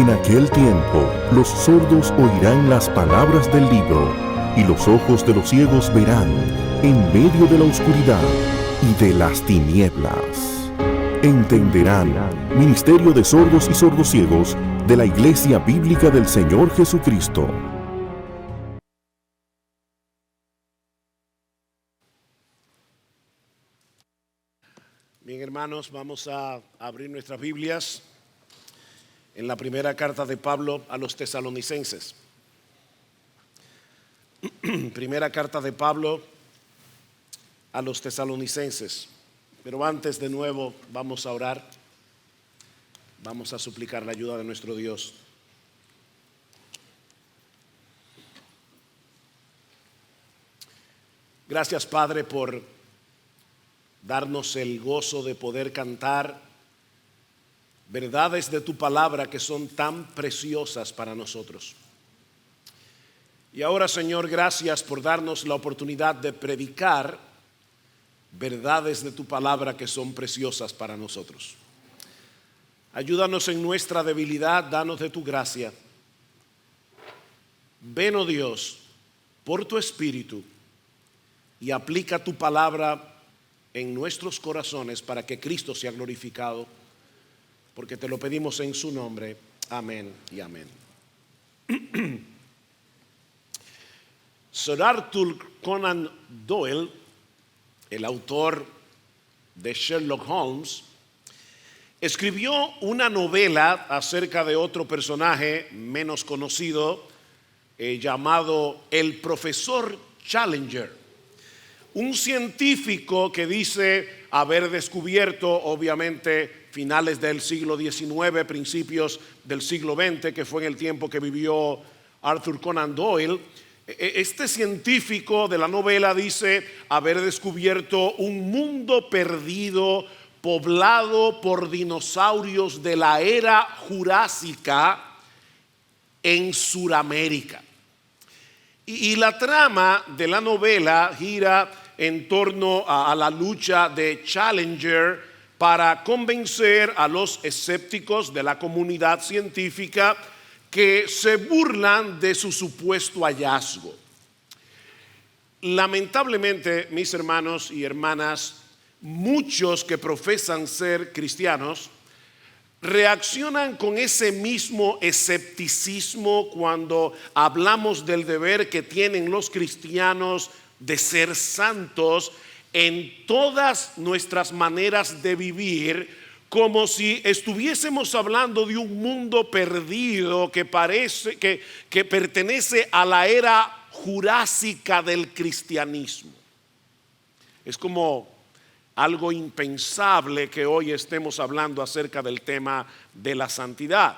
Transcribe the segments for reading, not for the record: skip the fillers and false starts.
En aquel tiempo, los sordos oirán las palabras del libro, y los ojos de los ciegos verán en medio de la oscuridad y de las tinieblas. Entenderán, Ministerio de Sordos y Sordociegos de la Iglesia Bíblica del Señor Jesucristo. Bien, hermanos, vamos a abrir nuestras Biblias en la primera carta de Pablo a los tesalonicenses. Primera carta de Pablo a los tesalonicenses. Pero antes, de nuevo, vamos a orar. Vamos a suplicar la ayuda de nuestro Dios. Gracias, Padre, por darnos el gozo de poder cantar verdades de tu palabra que son tan preciosas para nosotros. Y ahora, Señor, gracias por darnos la oportunidad de predicar verdades de tu palabra que son preciosas para nosotros. Ayúdanos en nuestra debilidad, danos de tu gracia. Ven, oh Dios, por tu Espíritu y aplica tu palabra en nuestros corazones para que Cristo sea glorificado, porque te lo pedimos en su nombre. Amén y amén. Sir Arthur Conan Doyle, el autor de Sherlock Holmes, escribió una novela acerca de otro personaje menos conocido, llamado el profesor Challenger. Un científico que dice haber descubierto, obviamente, finales del siglo XIX, principios del siglo XX, que fue en el tiempo que vivió Arthur Conan Doyle. Este científico de la novela dice haber descubierto un mundo perdido, poblado por dinosaurios de la era jurásica en Suramérica. Y la trama de la novela gira en torno a la lucha de Challenger para convencer a los escépticos de la comunidad científica que se burlan de su supuesto hallazgo. Lamentablemente, mis hermanos y hermanas, muchos que profesan ser cristianos reaccionan con ese mismo escepticismo cuando hablamos del deber que tienen los cristianos de ser santos en todas nuestras maneras de vivir, como si estuviésemos hablando de un mundo perdido que parece que pertenece a la era jurásica del cristianismo. Es como algo impensable que hoy estemos hablando acerca del tema de la santidad.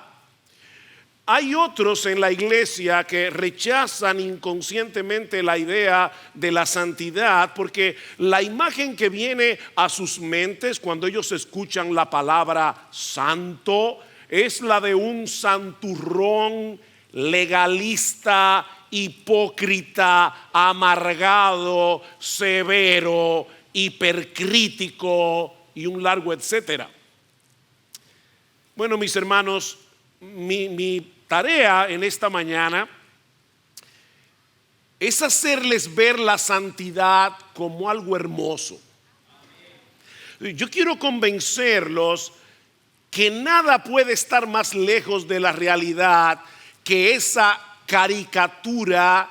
Hay otros en la iglesia que rechazan inconscientemente la idea de la santidad porque la imagen que viene a sus mentes cuando ellos escuchan la palabra santo es la de un santurrón legalista, hipócrita, amargado, severo, hipercrítico y un largo etcétera. Bueno, mis hermanos, mi tarea en esta mañana es hacerles ver la santidad como algo hermoso. Yo quiero convencerlos que nada puede estar más lejos de la realidad que esa caricatura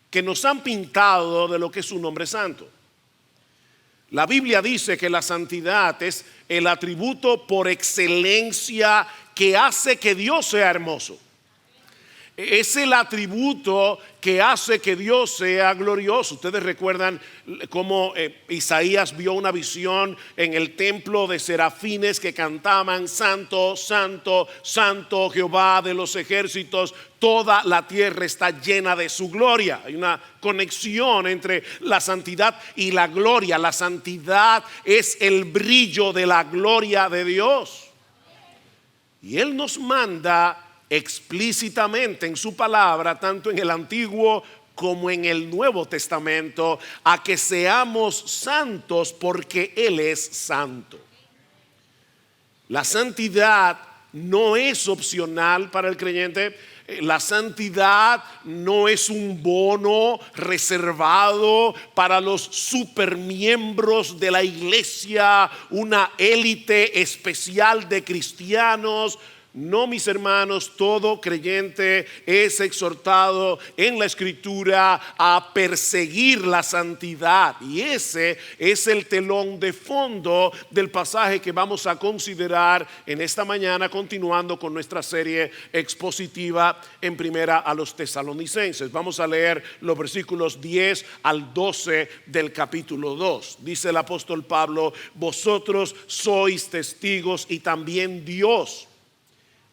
que nos han pintado de lo que es un hombre santo. La Biblia dice que la santidad es el atributo por excelencia que hace que Dios sea hermoso. Es el atributo que hace que Dios sea glorioso. Ustedes recuerdan cómo Isaías vio una visión en el templo de serafines que cantaban: Santo, Santo, Santo Jehová de los ejércitos, toda la tierra está llena de su gloria. Hay una conexión entre la santidad y la gloria. La santidad es el brillo de la gloria de Dios. Y Él nos manda explícitamente en su palabra, tanto en el Antiguo como en el Nuevo Testamento, a que seamos santos porque Él es santo. La santidad no es opcional para el creyente. La santidad no es un bono reservado para los supermiembros de la iglesia, una élite especial de cristianos. No, mis hermanos, todo creyente es exhortado en la Escritura a perseguir la santidad. Y ese es el telón de fondo del pasaje que vamos a considerar en esta mañana, continuando con nuestra serie expositiva en primera a los tesalonicenses. Vamos a leer los versículos 10 al 12 del capítulo 2. Dice el apóstol Pablo: vosotros sois testigos y también Dios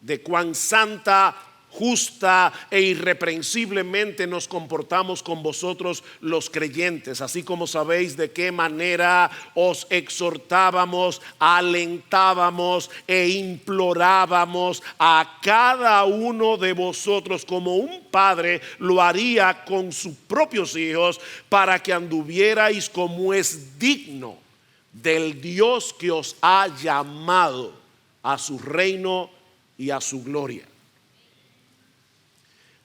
de cuán santa, justa e irreprensiblemente nos comportamos con vosotros los creyentes, así como sabéis de qué manera os exhortábamos, alentábamos e implorábamos a cada uno de vosotros como un padre lo haría con sus propios hijos, para que anduvierais como es digno del Dios que os ha llamado a su reino y a su gloria.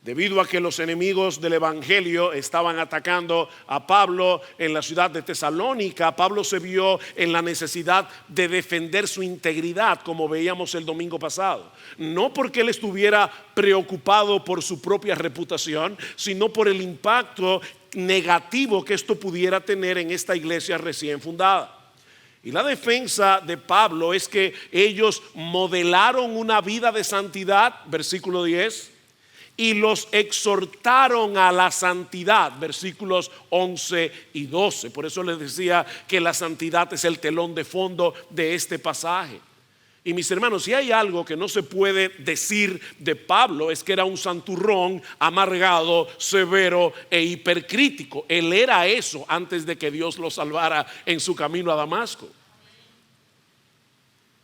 Debido a que los enemigos del evangelio estaban atacando a Pablo en la ciudad de Tesalónica, Pablo se vio en la necesidad de defender su integridad, como veíamos el domingo pasado. No porque él estuviera preocupado por su propia reputación, sino por el impacto negativo que esto pudiera tener en esta iglesia recién fundada. Y la defensa de Pablo es que ellos modelaron una vida de santidad, versículo 10, y los exhortaron a la santidad, versículos 11 y 12. Por eso les decía que la santidad es el telón de fondo de este pasaje. Y mis hermanos, si hay algo que no se puede decir de Pablo, es que era un santurrón, amargado, severo e hipercrítico. Él era eso antes de que Dios lo salvara en su camino a Damasco.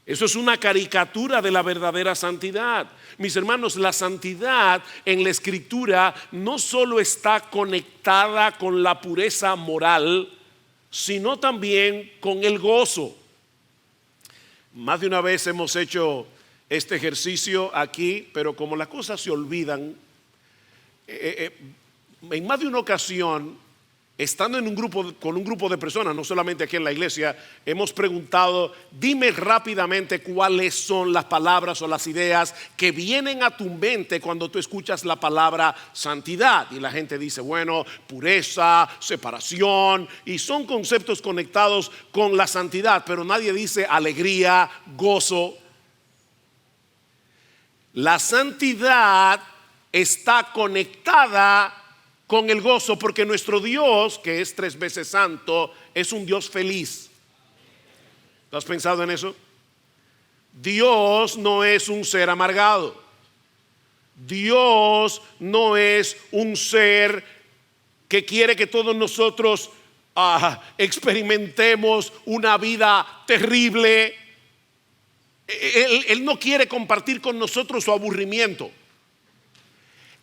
Eso es una caricatura de la verdadera santidad. Mis hermanos, la santidad en la Escritura no solo está conectada con la pureza moral, sino también con el gozo. Más de una vez hemos hecho este ejercicio aquí, pero como las cosas se olvidan, en más de una ocasión, estando con un grupo de personas, no solamente aquí en la iglesia, hemos preguntado: dime rápidamente cuáles son las palabras o las ideas que vienen a tu mente cuando tú escuchas la palabra santidad. Y la gente dice, bueno, pureza, separación, y son conceptos conectados con la santidad, pero nadie dice alegría, gozo. La santidad está conectada con el gozo, porque nuestro Dios, que es 3 veces santo, es un Dios feliz. ¿Tú has pensado en eso? Dios no es un ser amargado. Dios no es un ser que quiere que todos nosotros experimentemos una vida terrible. Él no quiere compartir con nosotros su aburrimiento.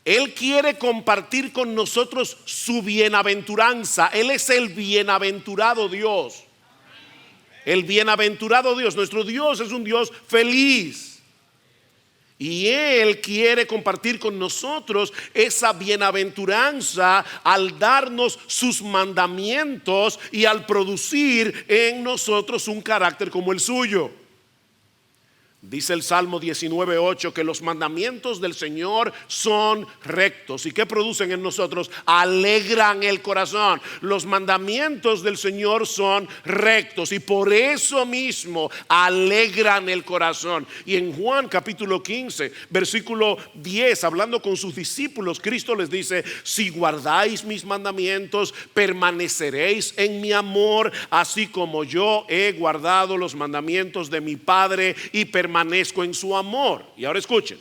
Él quiere compartir con nosotros su bienaventuranza. Él es el bienaventurado Dios. El bienaventurado Dios. Nuestro Dios es un Dios feliz. Y Él quiere compartir con nosotros esa bienaventuranza al darnos sus mandamientos y al producir en nosotros un carácter como el suyo. Dice el Salmo 19:8 que los mandamientos del Señor son rectos. ¿Y qué producen en nosotros? Alegran el corazón. Los mandamientos del Señor son rectos y por eso mismo alegran el corazón. Y en Juan capítulo 15, versículo 10, hablando con sus discípulos, Cristo les dice: si guardáis mis mandamientos, permaneceréis en mi amor, así como yo he guardado los mandamientos de mi Padre y permanezco en su amor. Y ahora escuchen: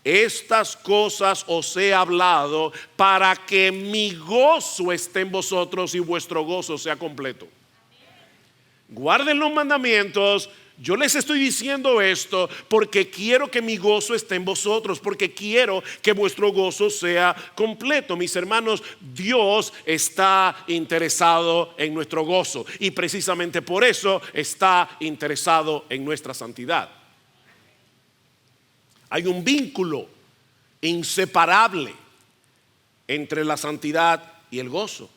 estas cosas os he hablado para que mi gozo esté en vosotros y vuestro gozo sea completo. Guarden los mandamientos. Yo les estoy diciendo esto porque quiero que mi gozo esté en vosotros, porque quiero que vuestro gozo sea completo. Mis hermanos, Dios está interesado en nuestro gozo y precisamente por eso está interesado en nuestra santidad. Hay un vínculo inseparable entre la santidad y el gozo.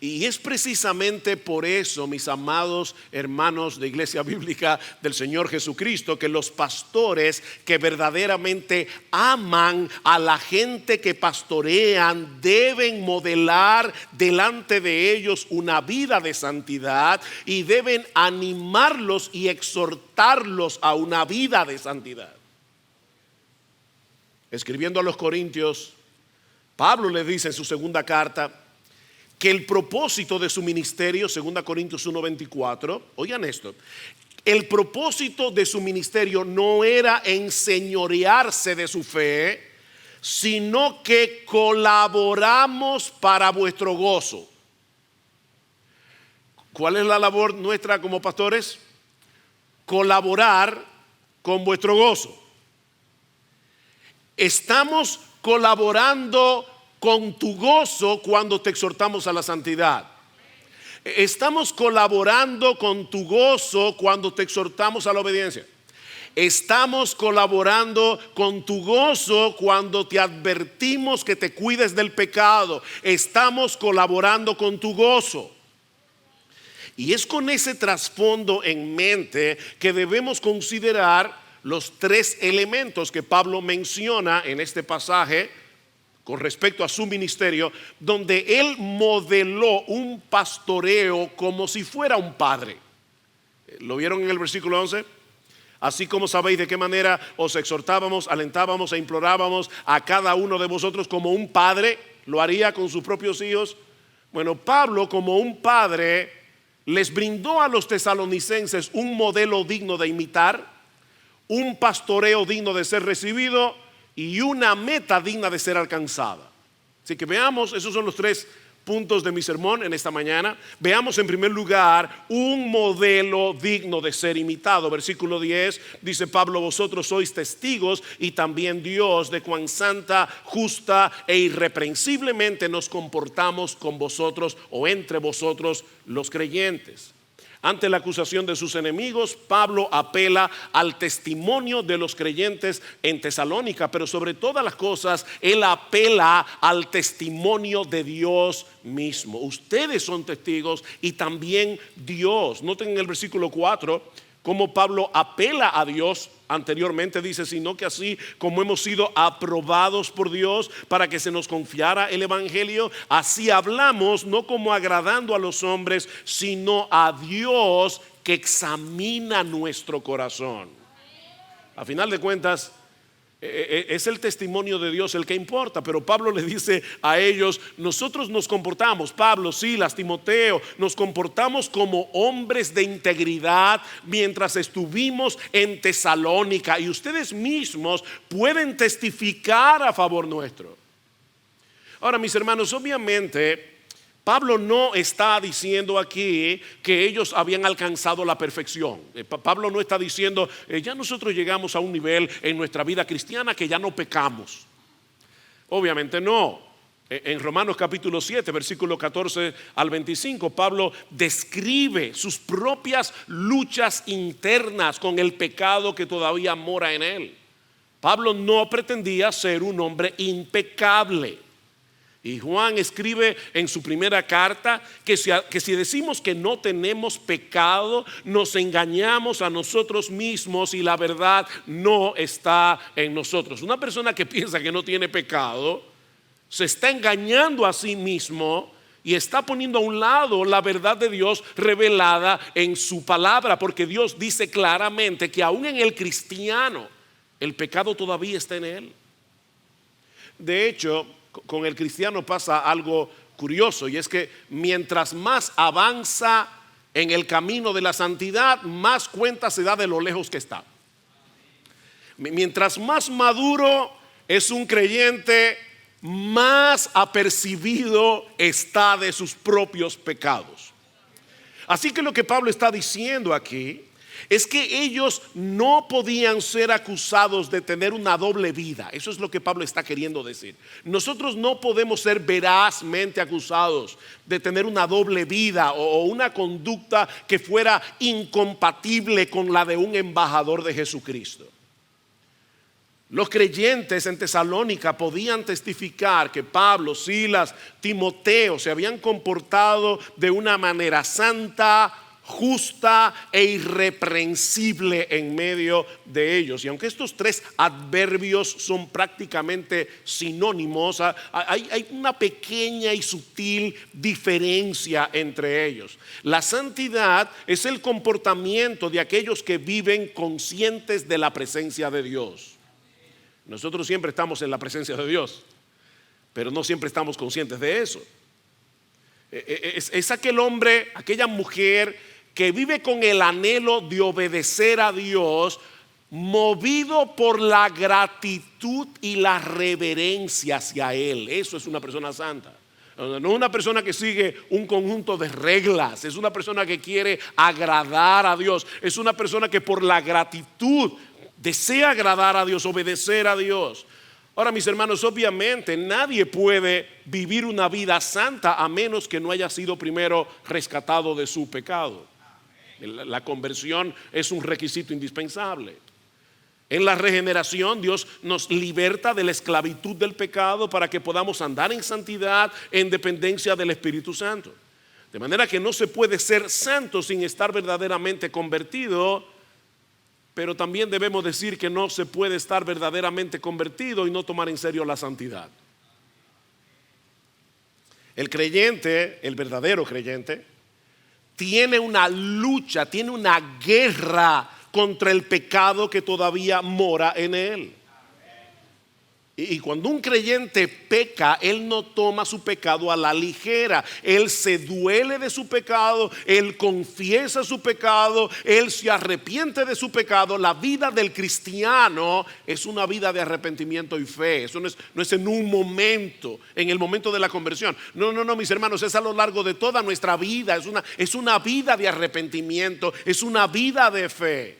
Y es precisamente por eso, mis amados hermanos de Iglesia Bíblica del Señor Jesucristo, que los pastores que verdaderamente aman a la gente que pastorean deben modelar delante de ellos una vida de santidad y deben animarlos y exhortarlos a una vida de santidad. Escribiendo a los Corintios, Pablo les dice en su segunda carta que el propósito de su ministerio, 2 Corintios 1:24, oigan esto, el propósito de su ministerio no era enseñorearse de su fe, sino que colaboramos para vuestro gozo. ¿Cuál es la labor nuestra como pastores? Colaborar con vuestro gozo. Estamos colaborando con tu gozo cuando te exhortamos a la santidad. Estamos colaborando con tu gozo cuando te exhortamos a la obediencia. Estamos colaborando con tu gozo cuando te advertimos que te cuides del pecado. Estamos colaborando con tu gozo. Y es con ese trasfondo en mente que debemos considerar los tres elementos que Pablo menciona en este pasaje con respecto a su ministerio, donde él modeló un pastoreo como si fuera un padre. ¿Lo vieron en el versículo 11? Así como sabéis de qué manera os exhortábamos, alentábamos e implorábamos a cada uno de vosotros como un padre lo haría con sus propios hijos. Bueno, Pablo como un padre les brindó a los tesalonicenses un modelo digno de imitar, un pastoreo digno de ser recibido y una meta digna de ser alcanzada. Así que veamos, esos son los tres puntos de mi sermón en esta mañana. Veamos en primer lugar un modelo digno de ser imitado. Versículo 10 dice Pablo: vosotros sois testigos y también Dios de cuán santa, justa e irreprensiblemente nos comportamos con vosotros o entre vosotros los creyentes. Ante la acusación de sus enemigos, Pablo apela al testimonio de los creyentes en Tesalónica, pero sobre todas las cosas, él apela al testimonio de Dios mismo. Ustedes son testigos y también Dios. Noten en el versículo 4 cómo Pablo apela a Dios. Anteriormente dice, sino que así como hemos sido aprobados por Dios para que se nos confiara el evangelio, así hablamos, no como agradando a los hombres, sino a Dios que examina nuestro corazón. A final de cuentas, es el testimonio de Dios el que importa, pero Pablo le dice a ellos: nosotros nos comportamos, Pablo, Silas, Timoteo, nos comportamos como hombres de integridad mientras estuvimos en Tesalónica, y ustedes mismos pueden testificar a favor nuestro. Ahora, mis hermanos, obviamente Pablo no está diciendo aquí que ellos habían alcanzado la perfección. Pablo no está diciendo, ya nosotros llegamos a un nivel en nuestra vida cristiana que ya no pecamos. Obviamente no. En Romanos capítulo 7, versículo 14 al 25, Pablo describe sus propias luchas internas con el pecado que todavía mora en él. Pablo no pretendía ser un hombre impecable. Y Juan escribe en su primera carta que si decimos que no tenemos pecado, nos engañamos a nosotros mismos y la verdad no está en nosotros. Una persona que piensa que no tiene pecado se está engañando a sí mismo y está poniendo a un lado la verdad de Dios revelada en su palabra, porque Dios dice claramente que aún en el cristiano el pecado todavía está en él. De hecho, con el cristiano pasa algo curioso, y es que mientras más avanza en el camino de la santidad, más cuenta se da de lo lejos que está. Mientras más maduro es un creyente, más apercibido está de sus propios pecados. Así que lo que Pablo está diciendo aquí es que ellos no podían ser acusados de tener una doble vida. Eso es lo que Pablo está queriendo decir. Nosotros no podemos ser verazmente acusados de tener una doble vida o una conducta que fuera incompatible con la de un embajador de Jesucristo. Los creyentes en Tesalónica podían testificar que Pablo, Silas, Timoteo se habían comportado de una manera santa, justa e irreprensible en medio de ellos. Y aunque estos tres adverbios son prácticamente sinónimos, hay una pequeña y sutil diferencia entre ellos. La santidad es el comportamiento de aquellos que viven conscientes de la presencia de Dios. Nosotros siempre estamos en la presencia de Dios, pero no siempre estamos conscientes de eso. Es aquel hombre, aquella mujer que vive con el anhelo de obedecer a Dios, movido por la gratitud y la reverencia hacia Él. Eso es una persona santa. No es una persona que sigue un conjunto de reglas, es una persona que quiere agradar a Dios, es una persona que por la gratitud desea agradar a Dios, obedecer a Dios. Ahora, mis hermanos, obviamente nadie puede vivir una vida santa a menos que no haya sido primero rescatado de su pecado. La conversión es un requisito indispensable. En la regeneración Dios nos liberta de la esclavitud del pecado para que podamos andar en santidad, en dependencia del Espíritu Santo. De manera que no se puede ser santo sin estar verdaderamente convertido. Pero también debemos decir que no se puede estar verdaderamente convertido y no tomar en serio la santidad. El creyente, el verdadero creyente, tiene una lucha, tiene una guerra contra el pecado que todavía mora en él. Y cuando un creyente peca, él no toma su pecado a la ligera. Él se duele de su pecado, él confiesa su pecado, él se arrepiente de su pecado. La vida del cristiano es una vida de arrepentimiento y fe. Eso no es en un momento, en el momento de la conversión. No, mis hermanos, es a lo largo de toda nuestra vida. Es una vida de arrepentimiento, es una vida de fe.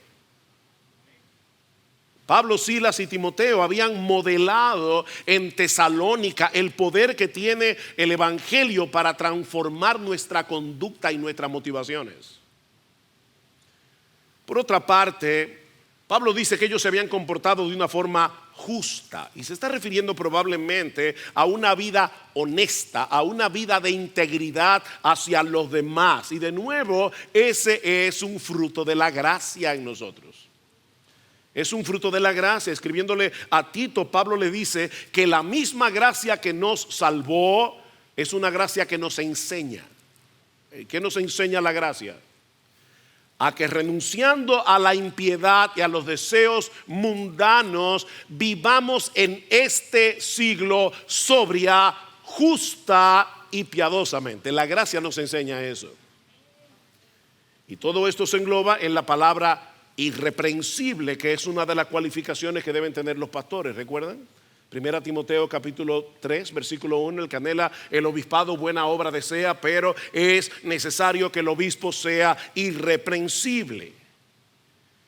Pablo, Silas y Timoteo habían modelado en Tesalónica el poder que tiene el evangelio para transformar nuestra conducta y nuestras motivaciones. Por otra parte, Pablo dice que ellos se habían comportado de una forma justa y se está refiriendo probablemente a una vida honesta, a una vida de integridad hacia los demás. Y de nuevo, ese es un fruto de la gracia en nosotros. Es un fruto de la gracia. Escribiéndole a Tito, Pablo le dice que la misma gracia que nos salvó es una gracia que nos enseña. ¿Qué nos enseña la gracia? A que renunciando a la impiedad y a los deseos mundanos, vivamos en este siglo sobria, justa y piadosamente. La gracia nos enseña eso. Y todo esto se engloba en la palabra irreprensible, que es una de las cualificaciones que deben tener los pastores. ¿Recuerdan? 1 Timoteo capítulo 3 versículo 1: el que anhela el obispado buena obra desea, pero es necesario que el obispo sea irreprensible.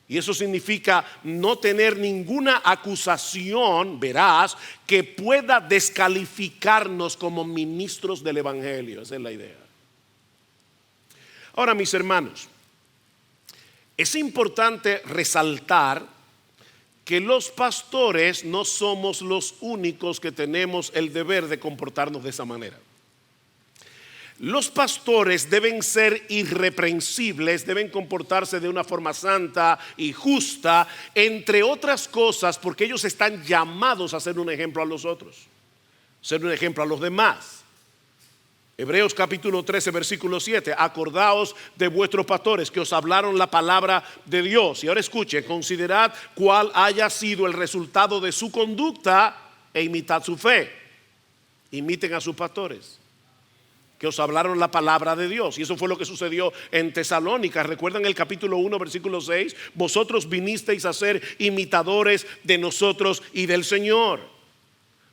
Y eso significa no tener ninguna acusación veraz que pueda descalificarnos como ministros del evangelio. Esa es la idea. Ahora, mis hermanos, es importante resaltar que los pastores no somos los únicos que tenemos el deber de comportarnos de esa manera. Los pastores deben ser irreprensibles, deben comportarse de una forma santa y justa, entre otras cosas porque ellos están llamados a ser un ejemplo a los otros, ser un ejemplo a los demás. Hebreos capítulo 13 versículo 7: acordaos de vuestros pastores que os hablaron la palabra de Dios. Y ahora escuchen: considerad cuál haya sido el resultado de su conducta e imitad su fe. Imiten a sus pastores que os hablaron la palabra de Dios. Y eso fue lo que sucedió en Tesalónica. ¿Recuerdan el capítulo 1 versículo 6? Vosotros vinisteis a ser imitadores de nosotros y del Señor.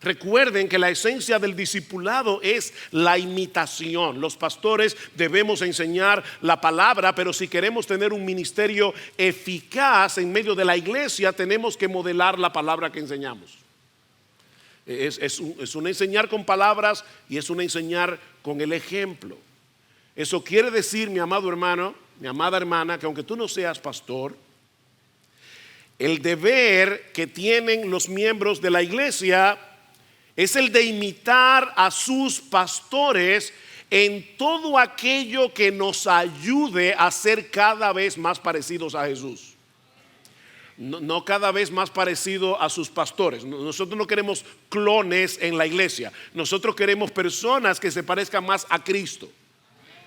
Recuerden que la esencia del discipulado es la imitación. Los pastores debemos enseñar la palabra, pero si queremos tener un ministerio eficaz en medio de la iglesia, tenemos que modelar la palabra que enseñamos. Es un enseñar con palabras y es un enseñar con el ejemplo. Eso quiere decir, mi amado hermano, mi amada hermana, que aunque tú no seas pastor, El deber que tienen los miembros de la iglesia es el de imitar a sus pastores en todo aquello que nos ayude a ser cada vez más parecidos a Jesús. No cada vez más parecido a sus pastores. Nosotros no queremos clones en la iglesia. Nosotros queremos personas que se parezcan más a Cristo.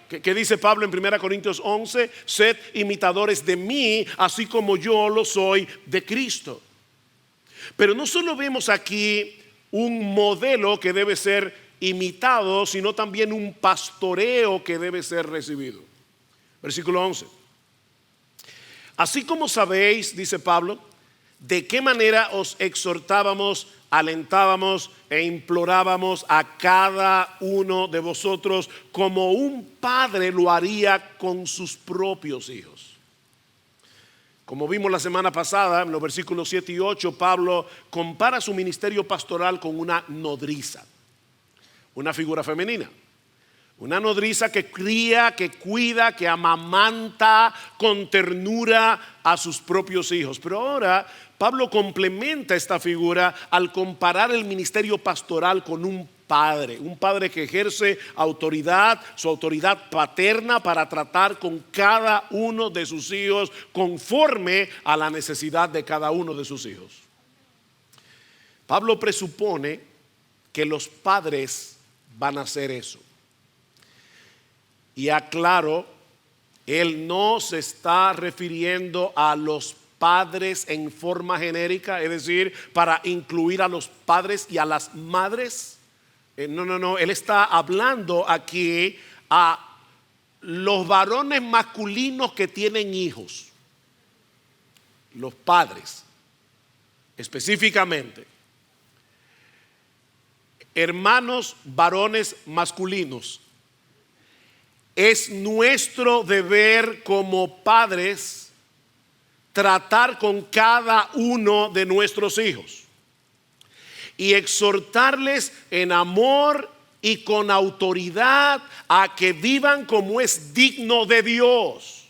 ¿Qué dice Pablo en 1 Corintios 11? Sed imitadores de mí, así como yo lo soy de Cristo. Pero no solo vemos aquí un modelo que debe ser imitado, sino también un pastoreo que debe ser recibido. Versículo 11. Así como sabéis, dice Pablo, de qué manera os exhortábamos, alentábamos e implorábamos a cada uno de vosotros como un padre lo haría con sus propios hijos. Como vimos la semana pasada, en los versículos 7 y 8, Pablo compara su ministerio pastoral con una nodriza, una figura femenina. Una nodriza que cría, que cuida, que amamanta con ternura a sus propios hijos. Pero ahora Pablo complementa esta figura al comparar el ministerio pastoral con un padre que ejerce autoridad, su autoridad paterna para tratar con cada uno de sus hijos conforme a la necesidad de cada uno de sus hijos. Pablo presupone que los padres van a hacer eso. Y aclaro, él no se está refiriendo a los padres en forma genérica, es decir, para incluir a los padres y a las madres. No, él está hablando aquí a los varones masculinos que tienen hijos, los padres, específicamente. Hermanos varones masculinos. Es nuestro deber como padres tratar con cada uno de nuestros hijos y exhortarles en amor y con autoridad a que vivan como es digno de Dios.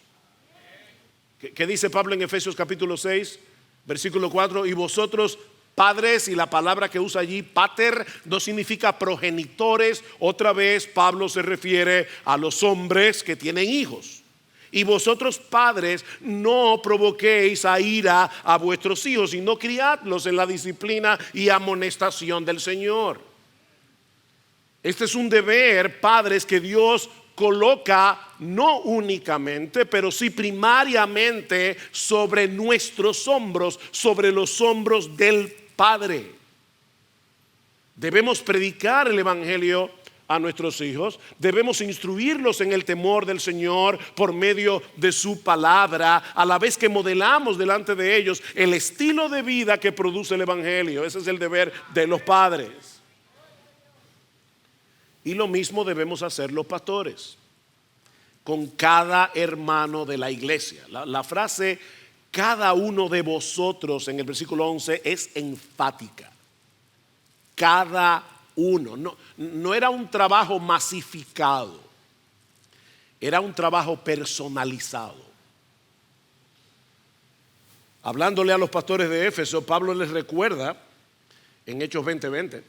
¿Qué dice Pablo en Efesios capítulo 6, versículo 4? Y vosotros padres, y la palabra que usa allí, pater, no significa progenitores. Otra vez Pablo se refiere a los hombres que tienen hijos. Y vosotros padres, no provoquéis a ira a vuestros hijos, sino criadlos en la disciplina y amonestación del Señor. Este es un deber, padres, que Dios coloca no únicamente, pero sí primariamente sobre nuestros hombros, sobre los hombros del Padre. Debemos predicar el evangelio a nuestros hijos, debemos instruirlos en el temor del Señor por medio de su palabra, a la vez que modelamos delante de ellos el estilo de vida que produce el evangelio. Ese es el deber de los padres. Y lo mismo debemos hacer los pastores con cada hermano de la iglesia. La frase cada uno de vosotros en el versículo 11 es enfática. Cada uno. No era un trabajo masificado, era un trabajo personalizado. Hablándole a los pastores de Éfeso, Pablo les recuerda en Hechos 20:20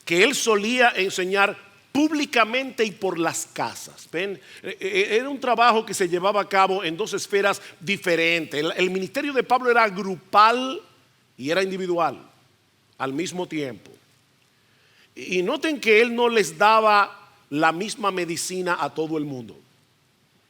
que él solía enseñar públicamente y por las casas. ¿Ven? Era un trabajo que se llevaba a cabo en dos esferas diferentes. El ministerio de Pablo era grupal y era individual al mismo tiempo. Y noten que él no les daba la misma medicina a todo el mundo.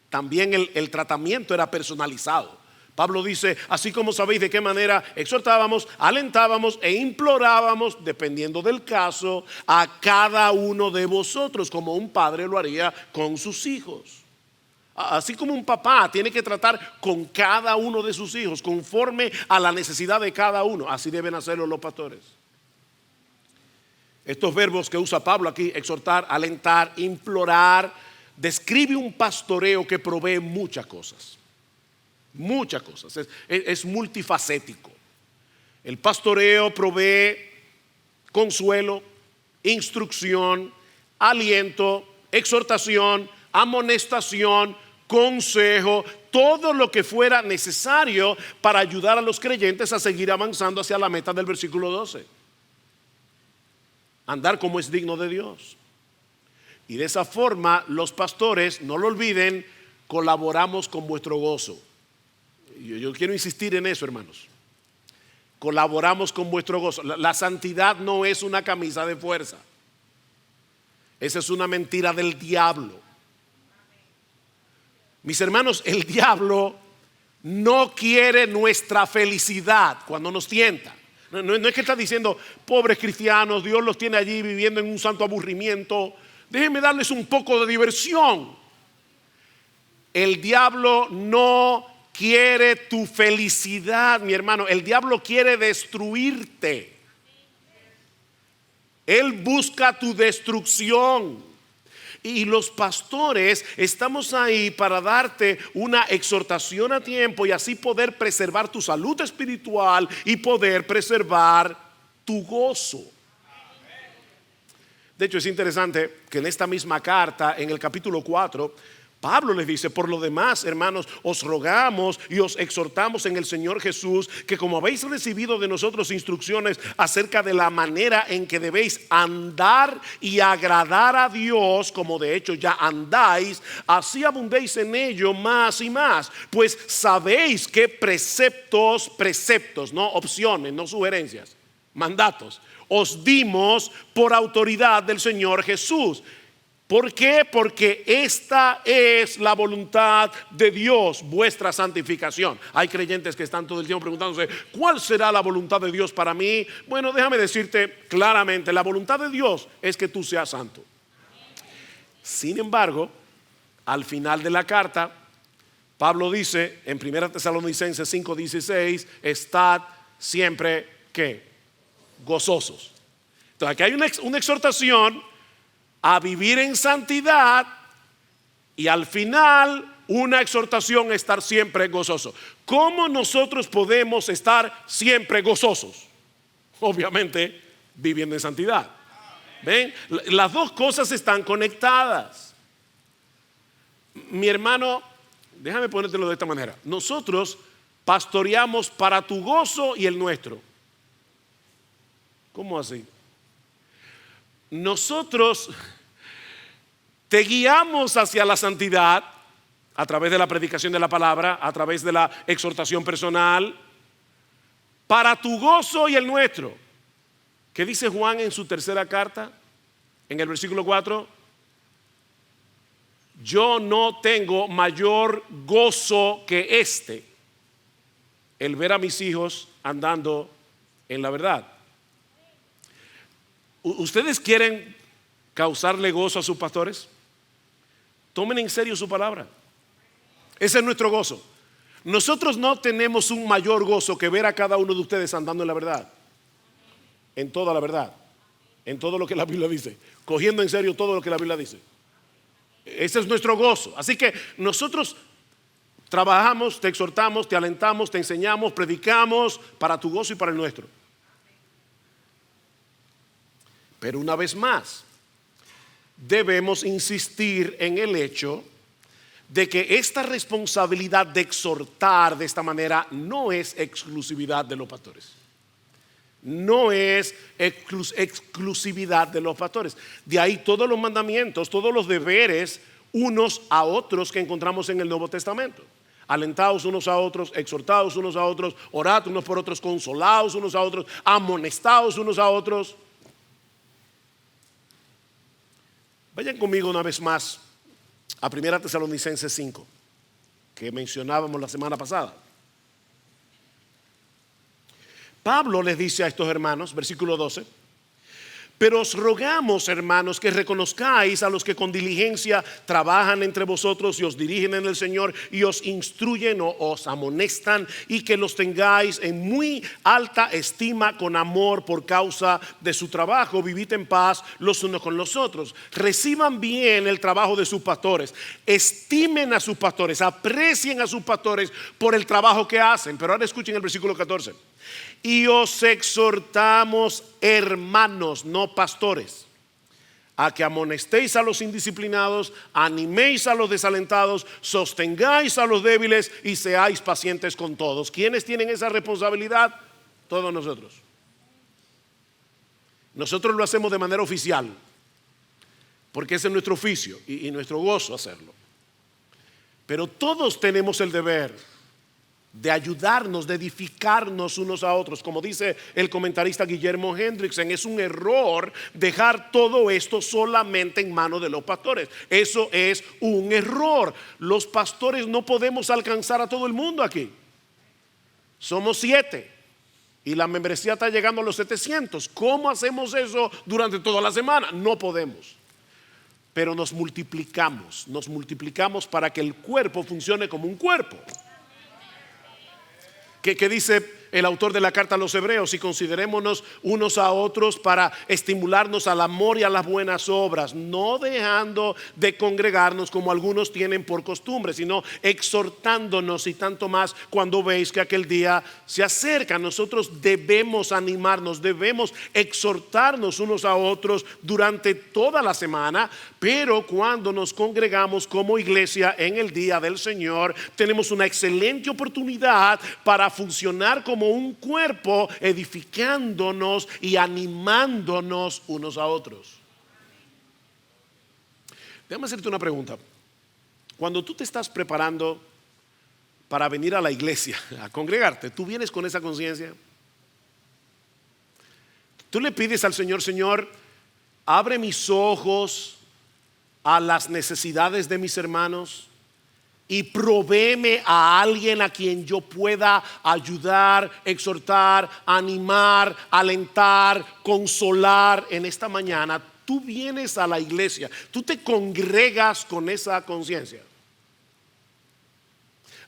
También el tratamiento era personalizado. Pablo dice, así como sabéis de qué manera exhortábamos, alentábamos e implorábamos, dependiendo del caso, a cada uno de vosotros, como un padre lo haría con sus hijos. Así como un papá tiene que tratar con cada uno de sus hijos conforme a la necesidad de cada uno, así deben hacerlo los pastores. Estos verbos que usa Pablo aquí, exhortar, alentar, implorar, describe un pastoreo que provee muchas cosas. Muchas cosas, es multifacético. El pastoreo provee consuelo, instrucción, aliento, exhortación, amonestación, consejo. todo lo que fuera necesario para ayudar a los creyentes a seguir avanzando hacia la meta del versículo 12. Andar como es digno de Dios. Y de esa forma los pastores, no lo olviden, colaboramos con vuestro gozo. Yo quiero insistir en eso, hermanos. Colaboramos con vuestro gozo. La santidad no es una camisa de fuerza. Esa es una mentira del diablo. Mis hermanos, el diablo no quiere nuestra felicidad cuando nos tienta. No es que está diciendo, pobres cristianos, Dios los tiene allí viviendo en un santo aburrimiento. Déjenme darles un poco de diversión. El diablo no quiere tu felicidad, mi hermano. El diablo quiere destruirte. Él busca tu destrucción. Y los pastores estamos ahí para darte una exhortación a tiempo y así poder preservar tu salud espiritual y poder preservar tu gozo. De hecho, es interesante que en esta misma carta, en el capítulo 4, Pablo les dice: por lo demás, hermanos, os rogamos y os exhortamos en el Señor Jesús que, como habéis recibido de nosotros instrucciones acerca de la manera en que debéis andar y agradar a Dios, como de hecho ya andáis, así abundéis en ello más y más. Pues sabéis que preceptos, no opciones, no sugerencias, mandatos, os dimos por autoridad del Señor Jesús. ¿Por qué? Porque esta es la voluntad de Dios, vuestra santificación. Hay creyentes que están todo el tiempo preguntándose: ¿cuál será la voluntad de Dios para mí? Bueno, déjame decirte claramente, la voluntad de Dios es que tú seas santo. Sin embargo, al final de la carta, Pablo dice en 1 Tesalonicenses 5:16, estad siempre, ¿qué? Gozosos. Entonces aquí hay una exhortación a vivir en santidad y al final una exhortación a estar siempre gozoso. ¿Cómo nosotros podemos estar siempre gozosos? Obviamente viviendo en santidad. ¿Ven? Las dos cosas están conectadas. Mi hermano, déjame ponértelo de esta manera. Nosotros pastoreamos para tu gozo y el nuestro. ¿Cómo así? Nosotros te guiamos hacia la santidad a través de la predicación de la palabra, a través de la exhortación personal, para tu gozo y el nuestro. ¿Qué dice Juan en su tercera carta? En el versículo 4: yo no tengo mayor gozo que el ver a mis hijos andando en la verdad. ¿Ustedes quieren causarle gozo a sus pastores? Tomen en serio su palabra. Ese es nuestro gozo. Nosotros no tenemos un mayor gozo que ver a cada uno de ustedes andando en la verdad, en toda la verdad, en todo lo que la Biblia dice, cogiendo en serio todo lo que la Biblia dice. Ese es nuestro gozo. Así que nosotros trabajamos, te exhortamos, te alentamos, te enseñamos, predicamos para tu gozo y para el nuestro. Pero una vez más, debemos insistir en el hecho de que esta responsabilidad de exhortar de esta manera no es exclusividad de los pastores. No es exclusividad de los pastores. De ahí todos los mandamientos, todos los deberes unos a otros que encontramos en el Nuevo Testamento. Alentados unos a otros, exhortados unos a otros, orad unos por otros, consolados unos a otros, amonestados unos a otros. Vayan conmigo una vez más a 1 Tesalonicenses 5, que mencionábamos la semana pasada. Pablo les dice a estos hermanos, versículo 12: pero os rogamos, hermanos, que reconozcáis a los que con diligencia trabajan entre vosotros y os dirigen en el Señor y os instruyen o os amonestan, y que los tengáis en muy alta estima con amor por causa de su trabajo. Vivid en paz los unos con los otros. Reciban bien el trabajo de sus pastores. Estimen a sus pastores. Aprecien a sus pastores por el trabajo que hacen. Pero ahora escuchen el versículo 14. Y os exhortamos, hermanos, no pastores, a que amonestéis a los indisciplinados, animéis a los desalentados, sostengáis a los débiles y seáis pacientes con todos. ¿Quiénes tienen esa responsabilidad? Todos nosotros. Nosotros lo hacemos de manera oficial, porque ese es nuestro oficio y nuestro gozo hacerlo. Pero todos tenemos el deber de ayudarnos, de edificarnos unos a otros. Como dice el comentarista Guillermo Hendrickson, es un error dejar todo esto solamente en manos de los pastores. Eso es un error. Los pastores no podemos alcanzar a todo el mundo aquí. Somos 7 y la membresía está llegando a los 700. ¿Cómo hacemos eso durante toda la semana? No podemos. Pero nos multiplicamos para que el cuerpo funcione como un cuerpo. ¿Qué dice el autor de la carta a los Hebreos? Y considerémonos unos a otros para estimularnos al amor y a las buenas obras, no dejando de congregarnos como algunos tienen por costumbre, sino exhortándonos, y tanto más cuando veis que aquel día se acerca. Nosotros debemos animarnos, debemos exhortarnos unos a otros durante toda la semana, pero cuando nos congregamos como iglesia en el día del Señor, tenemos una excelente oportunidad para funcionar como un cuerpo, edificándonos y animándonos unos a otros. Déjame hacerte una pregunta. Cuando tú te estás preparando para venir a la iglesia, a congregarte, ¿tú vienes con esa conciencia? Tú le pides al Señor: Señor, abre mis ojos a las necesidades de mis hermanos y provéeme a alguien a quien yo pueda ayudar, exhortar, animar, alentar, consolar en esta mañana. Tú vienes a la iglesia, tú te congregas con esa conciencia.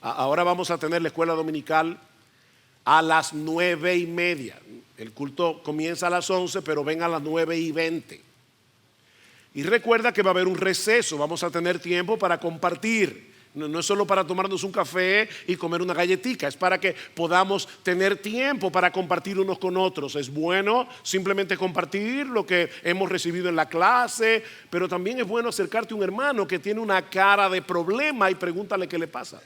Ahora vamos a tener la escuela dominical a las 9:30. El culto comienza a las 11, pero ven a las 9:20. Y recuerda que va a haber un receso, vamos a tener tiempo para compartir. No es solo para tomarnos un café y comer una galletita, es para que podamos tener tiempo para compartir unos con otros. Es bueno simplemente compartir lo que hemos recibido en la clase, pero también es bueno acercarte a un hermano que tiene una cara de problema y pregúntale qué le pasa.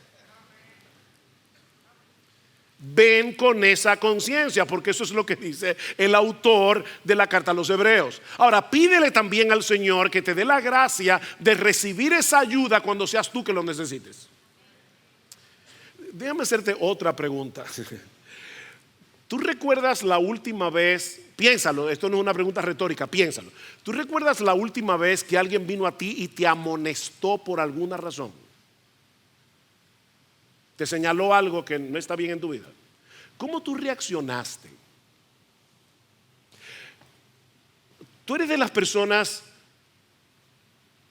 Ven con esa conciencia, porque eso es lo que dice el autor de la carta a los Hebreos. Ahora, pídele también al Señor que te dé la gracia de recibir esa ayuda cuando seas tú que lo necesites. Déjame hacerte otra pregunta. ¿Tú recuerdas la última vez? Piénsalo, esto no es una pregunta retórica, piénsalo. ¿Tú recuerdas la última vez que alguien vino a ti y te amonestó por alguna razón? Te señaló algo que no está bien en tu vida. ¿Cómo tú reaccionaste? Tú eres de las personas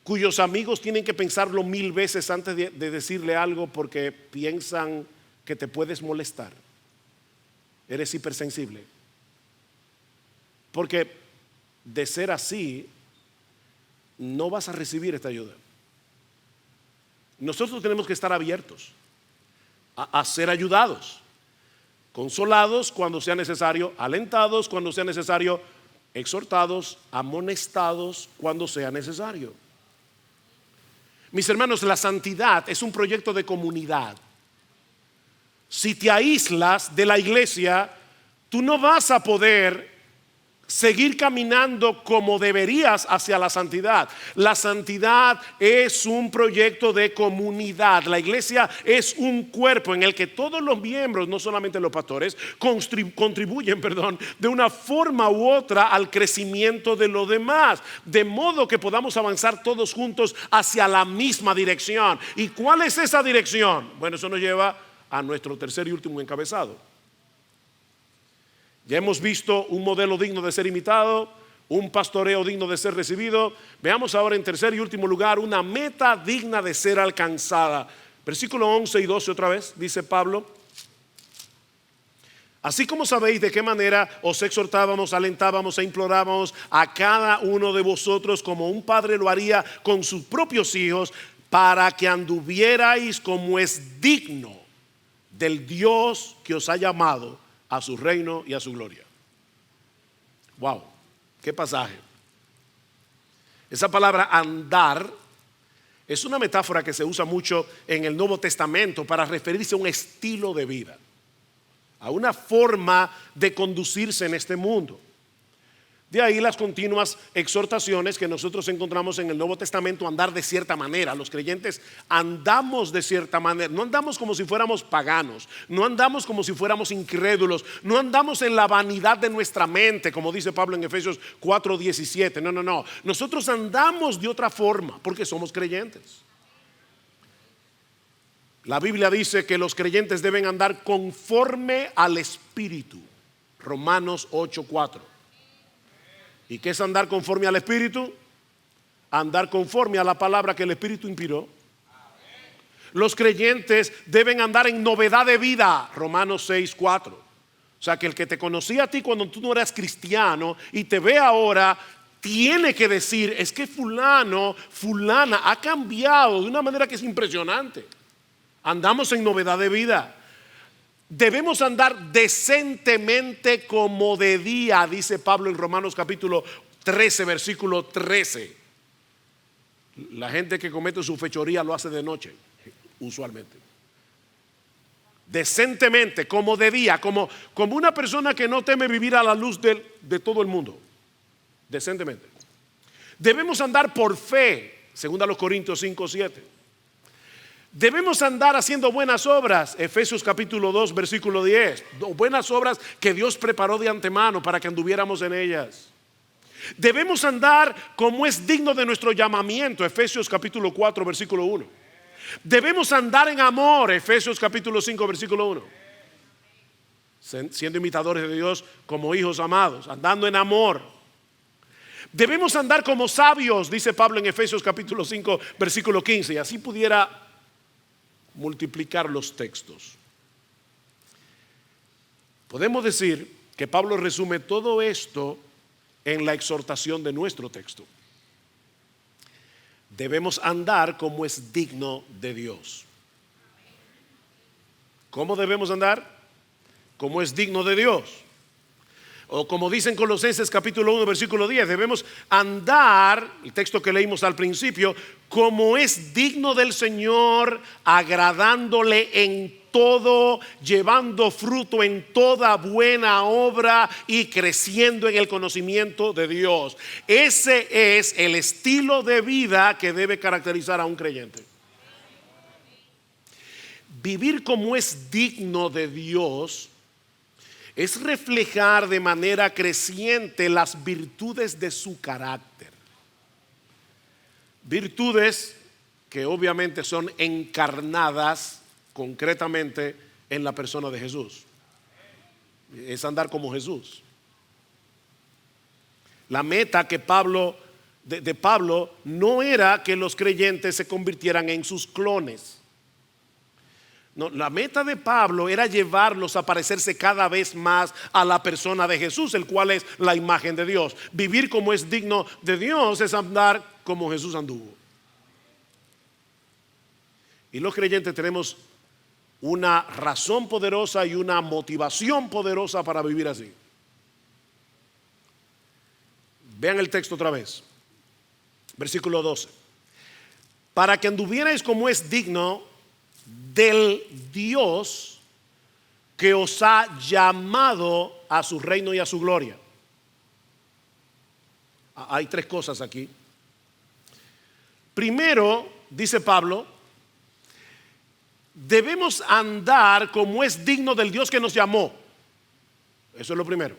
cuyos amigos tienen que pensarlo 1000 veces antes de decirle algo porque piensan que te puedes molestar. Eres hipersensible. Porque de ser así, no vas a recibir esta ayuda. Nosotros tenemos que estar abiertos a ser ayudados, consolados cuando sea necesario, alentados cuando sea necesario, exhortados, amonestados cuando sea necesario. Mis hermanos, la santidad es un proyecto de comunidad. Si te aíslas de la iglesia, tú no vas a poder seguir caminando como deberías hacia la santidad. La santidad es un proyecto de comunidad. La iglesia es un cuerpo en el que todos los miembros, no solamente los pastores, contribuyen de una forma u otra al crecimiento de los demás, de modo que podamos avanzar todos juntos hacia la misma dirección. ¿Y cuál es esa dirección? Bueno, eso nos lleva a nuestro tercer y último encabezado. Ya hemos visto un modelo digno de ser imitado, un pastoreo digno de ser recibido. Veamos ahora en tercer y último lugar una meta digna de ser alcanzada. Versículo 11 y 12 otra vez, dice Pablo: así como sabéis de qué manera os exhortábamos, alentábamos e implorábamos a cada uno de vosotros como un padre lo haría con sus propios hijos, para que anduvierais como es digno del Dios que os ha llamado a su reino y a su gloria. Wow, qué pasaje. Esa palabra andar es una metáfora que se usa mucho en el Nuevo Testamento para referirse a un estilo de vida, a una forma de conducirse en este mundo. De ahí las continuas exhortaciones que nosotros encontramos en el Nuevo Testamento, andar de cierta manera. Los creyentes andamos de cierta manera, no andamos como si fuéramos paganos, no andamos como si fuéramos incrédulos, no andamos en la vanidad de nuestra mente, como dice Pablo en Efesios 4:17. No, nosotros andamos de otra forma porque somos creyentes. La Biblia dice que los creyentes deben andar conforme al Espíritu, Romanos 8:4. ¿Y qué es andar conforme al Espíritu? Andar conforme a la palabra que el Espíritu inspiró. Los creyentes deben andar en novedad de vida, Romanos 6:4. O sea, que el que te conocía a ti cuando tú no eras cristiano y te ve ahora, tiene que decir, es que fulano, fulana ha cambiado de una manera que es impresionante. Andamos en novedad de vida. Debemos andar decentemente como de día, dice Pablo en Romanos capítulo 13, versículo 13. La gente que comete su fechoría lo hace de noche, usualmente. Decentemente, como de día, como una persona que no teme vivir a la luz de todo el mundo. Decentemente. Debemos andar por fe, según a los Corintios 5:7. Debemos andar haciendo buenas obras, Efesios capítulo 2 versículo 10. Buenas obras que Dios preparó de antemano para que anduviéramos en ellas. Debemos andar como es digno de nuestro llamamiento, Efesios capítulo 4 versículo 1. Debemos andar en amor, Efesios capítulo 5 versículo 1. Siendo imitadores de Dios como hijos amados, andando en amor. Debemos andar como sabios, dice Pablo en Efesios capítulo 5 versículo 15. Y así pudiera multiplicar los textos. Podemos decir que Pablo resume todo esto en la exhortación de nuestro texto. Debemos andar como es digno de Dios. ¿Cómo debemos andar? Como es digno de Dios. O como dicen Colosenses capítulo 1 versículo 10, debemos andar, el texto que leímos al principio, como es digno del Señor, agradándole en todo, llevando fruto en toda buena obra y creciendo en el conocimiento de Dios. Ese es el estilo de vida que debe caracterizar a un creyente. Vivir como es digno de Dios es reflejar de manera creciente las virtudes de su carácter. Virtudes que obviamente son encarnadas concretamente en la persona de Jesús. Es andar como Jesús. La meta que de Pablo no era que los creyentes se convirtieran en sus clones. No, la meta de Pablo era llevarlos a parecerse cada vez más a la persona de Jesús, el cual es la imagen de Dios. Vivir como es digno de Dios es andar como Jesús anduvo. Y los creyentes tenemos una razón poderosa y una motivación poderosa para vivir así. Vean el texto otra vez. Versículo 12. Para que anduvierais como es digno del Dios que os ha llamado a su reino y a su gloria. Hay tres cosas aquí. Primero, dice Pablo, debemos andar como es digno del Dios que nos llamó. Eso es lo primero.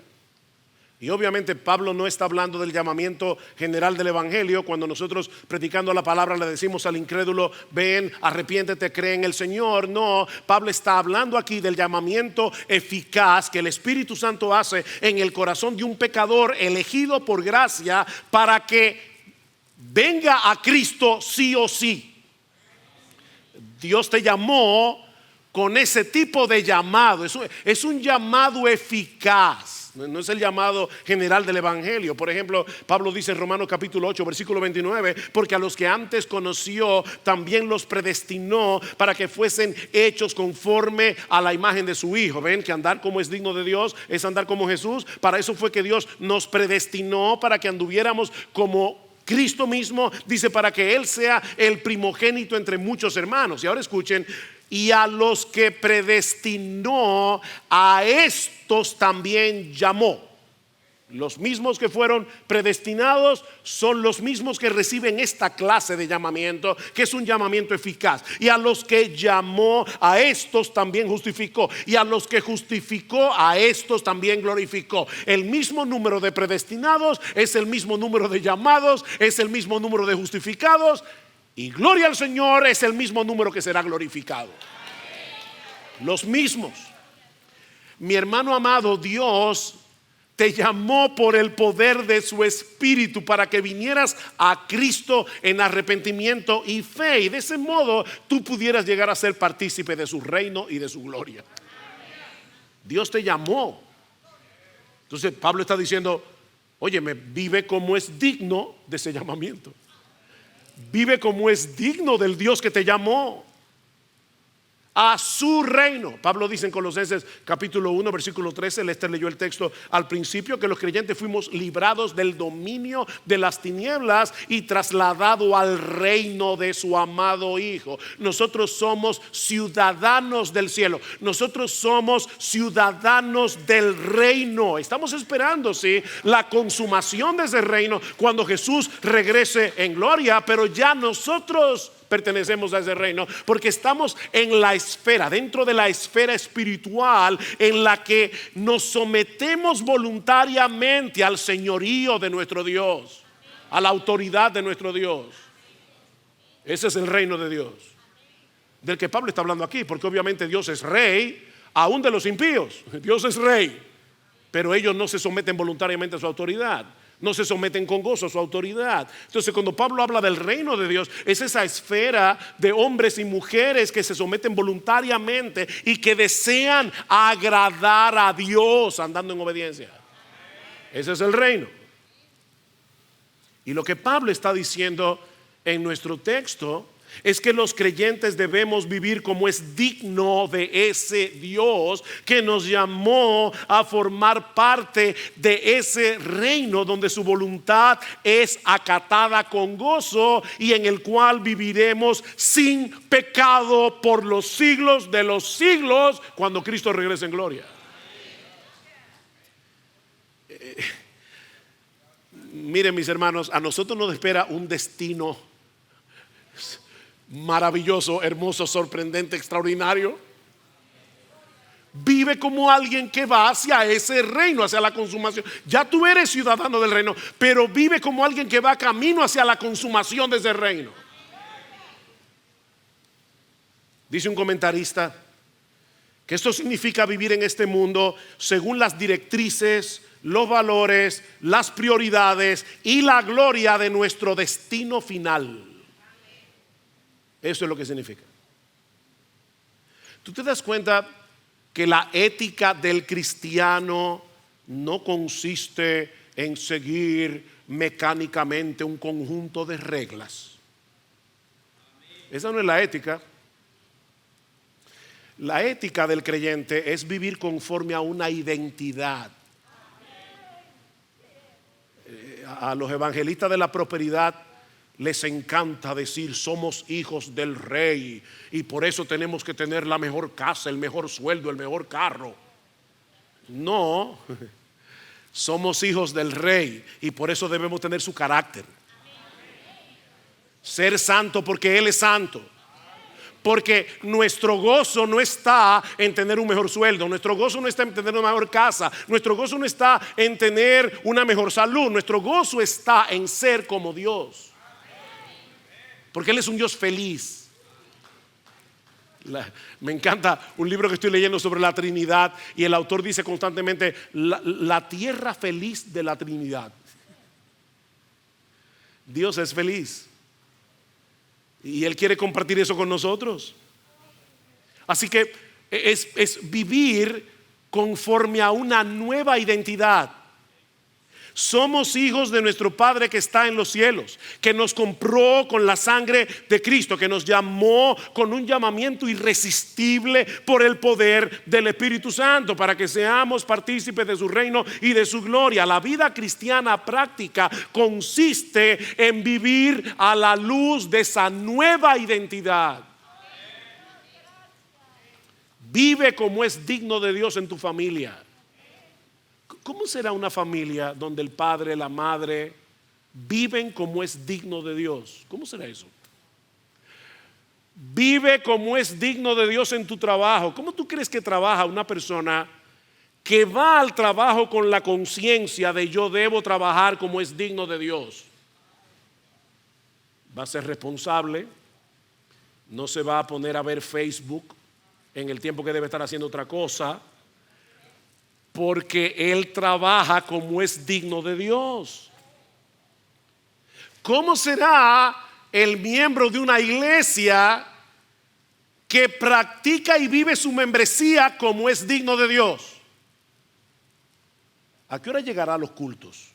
Y obviamente Pablo no está hablando del llamamiento general del evangelio. Cuando nosotros predicando la palabra le decimos al incrédulo, ven, arrepiéntete, cree en el Señor. No, Pablo está hablando aquí del llamamiento eficaz que el Espíritu Santo hace en el corazón de un pecador elegido por gracia para que venga a Cristo sí o sí. Dios te llamó con ese tipo de llamado. Es un llamado eficaz. No es el llamado general del evangelio. Por ejemplo, Pablo dice en Romanos capítulo 8 versículo 29, porque a los que antes conoció también los predestinó para que fuesen hechos conforme a la imagen de su Hijo. Ven que andar como es digno de Dios es andar como Jesús. Para eso fue que Dios nos predestinó, para que anduviéramos como Cristo mismo, dice, para que Él sea el primogénito entre muchos hermanos. Y ahora escuchen, y a los que predestinó, a estos también llamó. Los mismos que fueron predestinados son los mismos que reciben esta clase de llamamiento, que es un llamamiento eficaz. Y a los que llamó, a estos también justificó. Y a los que justificó, a estos también glorificó. El mismo número de predestinados es el mismo número de llamados, es el mismo número de justificados. Y gloria al Señor, es el mismo número que será glorificado. Los mismos. Mi hermano amado, Dios te llamó por el poder de su Espíritu para que vinieras a Cristo en arrepentimiento y fe, y de ese modo tú pudieras llegar a ser partícipe de su reino y de su gloria. Dios te llamó. Entonces Pablo está diciendo, óyeme, vive como es digno de ese llamamiento. Vive como es digno del Dios que te llamó a su reino. Pablo dice en Colosenses capítulo 1 versículo 13, Lester leyó el texto al principio, que los creyentes fuimos librados del dominio de las tinieblas y trasladado al reino de su amado Hijo. Nosotros somos ciudadanos del cielo, nosotros somos ciudadanos del reino. Estamos esperando, sí, la consumación de ese reino cuando Jesús regrese en gloria, pero ya nosotros pertenecemos a ese reino porque estamos en la esfera, dentro de la esfera espiritual, en la que nos sometemos voluntariamente al señorío de nuestro Dios, a la autoridad de nuestro Dios. Ese es el reino de Dios, del que Pablo está hablando aquí, porque obviamente Dios es rey aún de los impíos. Dios es rey, pero ellos no se someten voluntariamente a su autoridad, no se someten con gozo a su autoridad. Entonces cuando Pablo habla del reino de Dios, es esa esfera de hombres y mujeres que se someten voluntariamente y que desean agradar a Dios andando en obediencia. Ese es el reino. Y lo que Pablo está diciendo en nuestro texto es que los creyentes debemos vivir como es digno de ese Dios que nos llamó a formar parte de ese reino donde su voluntad es acatada con gozo y en el cual viviremos sin pecado por los siglos de los siglos cuando Cristo regrese en gloria. Miren, mis hermanos, a nosotros nos espera un destino maravilloso, hermoso, sorprendente, extraordinario. Vive como alguien que va hacia ese reino, hacia la consumación. Ya tú eres ciudadano del reino, pero vive como alguien que va camino hacia la consumación de ese reino. Dice un comentarista que esto significa vivir en este mundo según las directrices, los valores, las prioridades y la gloria de nuestro destino final. Eso es lo que significa. Tú te das cuenta que la ética del cristiano no consiste en seguir mecánicamente un conjunto de reglas. Esa no es la ética. La ética del creyente es vivir conforme a una identidad. A los evangelistas de la prosperidad les encanta decir somos hijos del rey y por eso tenemos que tener la mejor casa, el mejor sueldo, el mejor carro. No, somos hijos del rey y por eso debemos tener su carácter. Ser santo porque Él es santo. Porque nuestro gozo no está en tener un mejor sueldo, nuestro gozo no está en tener una mejor casa, nuestro gozo no está en tener una mejor salud, nuestro gozo está en ser como Dios. Porque Él es un Dios feliz. Me encanta un libro que estoy leyendo sobre la Trinidad y el autor dice constantemente la tierra feliz de la Trinidad. Dios es feliz y Él quiere compartir eso con nosotros. Así que es vivir conforme a una nueva identidad. Somos hijos de nuestro Padre que está en los cielos, que nos compró con la sangre de Cristo, que nos llamó con un llamamiento irresistible por el poder del Espíritu Santo, para que seamos partícipes de su reino y de su gloria. La vida cristiana práctica consiste en vivir a la luz de esa nueva identidad. Vive como es digno de Dios en tu familia. ¿Cómo será una familia donde el padre, la madre viven como es digno de Dios? ¿Cómo será eso? Vive como es digno de Dios en tu trabajo. ¿Cómo tú crees que trabaja una persona que va al trabajo con la conciencia de yo debo trabajar como es digno de Dios? Va a ser responsable, no se va a poner a ver Facebook en el tiempo que debe estar haciendo otra cosa, porque él trabaja como es digno de Dios. ¿Cómo será el miembro de una iglesia que practica y vive su membresía como es digno de Dios? ¿A qué hora llegará a los cultos?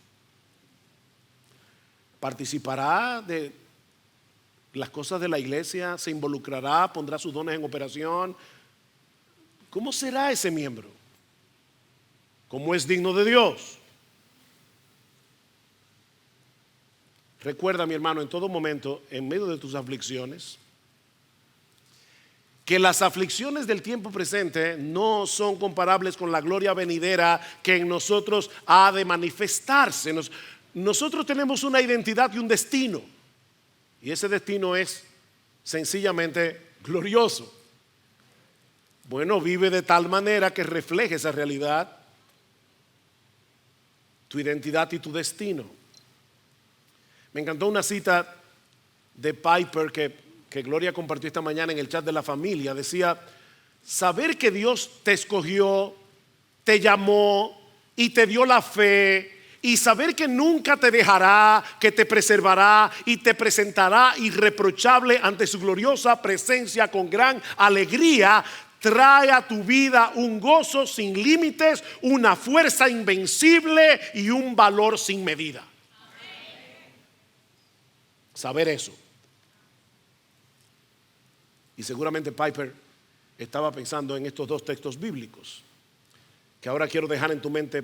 ¿Participará de las cosas de la iglesia? ¿Se involucrará? ¿Pondrá sus dones en operación? ¿Cómo será ese miembro? Como es digno de Dios. Recuerda, mi hermano, en todo momento, en medio de tus aflicciones, que las aflicciones del tiempo presente no son comparables con la gloria venidera que en nosotros ha de manifestarse. Nosotros tenemos una identidad y un destino, y ese destino es sencillamente glorioso. Bueno, vive de tal manera que refleje esa realidad, tu identidad y tu destino. Me encantó una cita de Piper que Gloria compartió esta mañana en el chat de la familia. Decía: saber que Dios te escogió, te llamó y te dio la fe, y saber que nunca te dejará, que te preservará y te presentará irreprochable ante su gloriosa presencia con gran alegría, trae a tu vida un gozo sin límites, una fuerza invencible y un valor sin medida. Saber eso. Y seguramente Piper estaba pensando en estos dos textos bíblicos que ahora quiero dejar en tu mente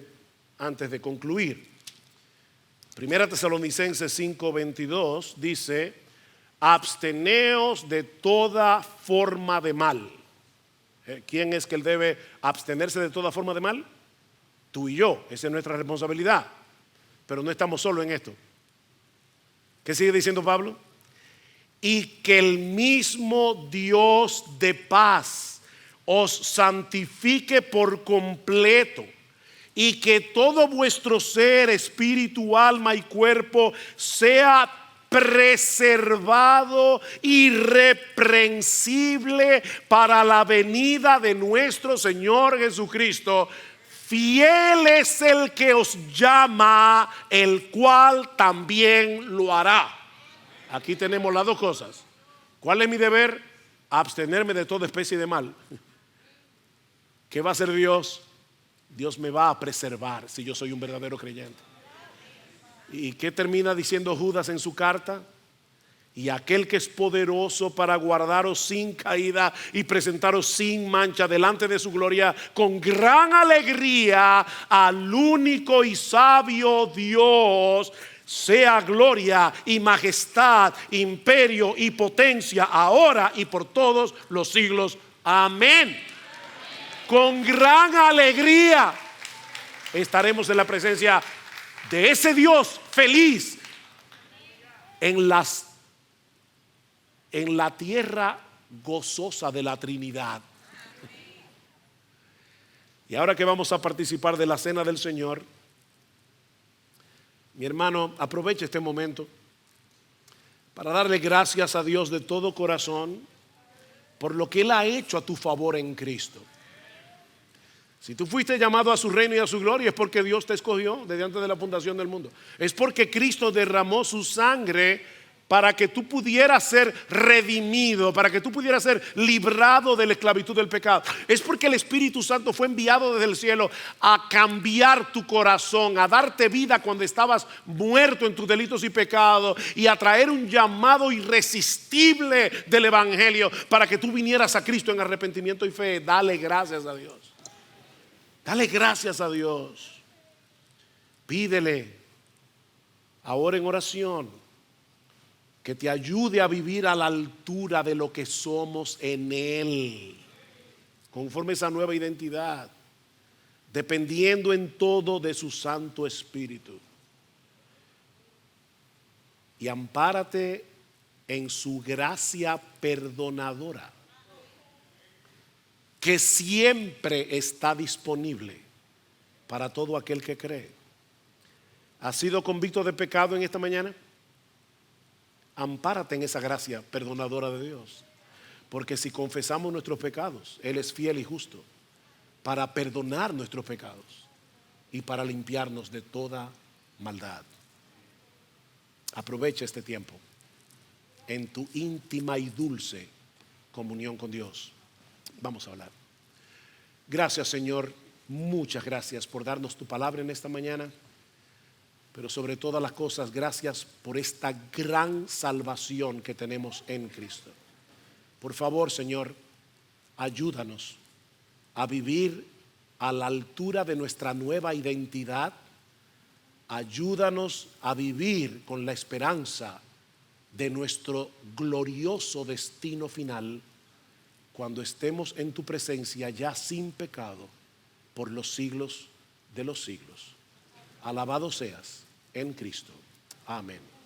antes de concluir. Primera Tesalonicenses 5:22 dice: absteneos de toda forma de mal. ¿Quién es que él debe abstenerse de toda forma de mal? Tú y yo. Esa es nuestra responsabilidad. Pero no estamos solos en esto. ¿Qué sigue diciendo Pablo? Y que el mismo Dios de paz os santifique por completo, y que todo vuestro ser, espíritu, alma y cuerpo sea preservado, irreprensible para la venida de nuestro Señor Jesucristo. Fiel es el que os llama, el cual también lo hará. Aquí tenemos las dos cosas. ¿Cuál es mi deber? Abstenerme de toda especie de mal. ¿Qué va a hacer Dios? Dios me va a preservar si yo soy un verdadero creyente. ¿Y qué termina diciendo Judas en su carta? Y aquel que es poderoso para guardaros sin caída y presentaros sin mancha delante de su gloria con gran alegría, al único y sabio Dios, sea gloria y majestad, imperio y potencia, ahora y por todos los siglos. Amén. Con gran alegría estaremos en la presencia de ese Dios feliz en la tierra gozosa de la Trinidad. Y ahora que vamos a participar de la cena del Señor, mi hermano, aproveche este momento para darle gracias a Dios de todo corazón por lo que Él ha hecho a tu favor en Cristo. Si tú fuiste llamado a su reino y a su gloria, es porque Dios te escogió desde antes de la fundación del mundo. Es porque Cristo derramó su sangre para que tú pudieras ser redimido, para que tú pudieras ser librado de la esclavitud del pecado. Es porque el Espíritu Santo fue enviado desde el cielo a cambiar tu corazón, a darte vida cuando estabas muerto en tus delitos y pecados, y a traer un llamado irresistible del Evangelio para que tú vinieras a Cristo en arrepentimiento y fe. Dale gracias a Dios. Dale gracias a Dios. Pídele ahora en oración que te ayude a vivir a la altura de lo que somos en Él, conforme a esa nueva identidad, dependiendo en todo de su Santo Espíritu. Y ampárate en su gracia perdonadora, que siempre está disponible para todo aquel que cree. ¿Has sido convicto de pecado en esta mañana? Ampárate en esa gracia perdonadora de Dios, porque si confesamos nuestros pecados, Él es fiel y justo para perdonar nuestros pecados y para limpiarnos de toda maldad. Aprovecha este tiempo en tu íntima y dulce comunión con Dios. Vamos a hablar. Gracias, Señor, muchas gracias por darnos tu palabra en esta mañana. Pero sobre todas las cosas, gracias por esta gran salvación que tenemos en Cristo. Por favor, Señor, ayúdanos a vivir a la altura de nuestra nueva identidad. Ayúdanos a vivir con la esperanza de nuestro glorioso destino final, cuando estemos en tu presencia ya sin pecado por los siglos de los siglos. Alabado seas en Cristo. Amén.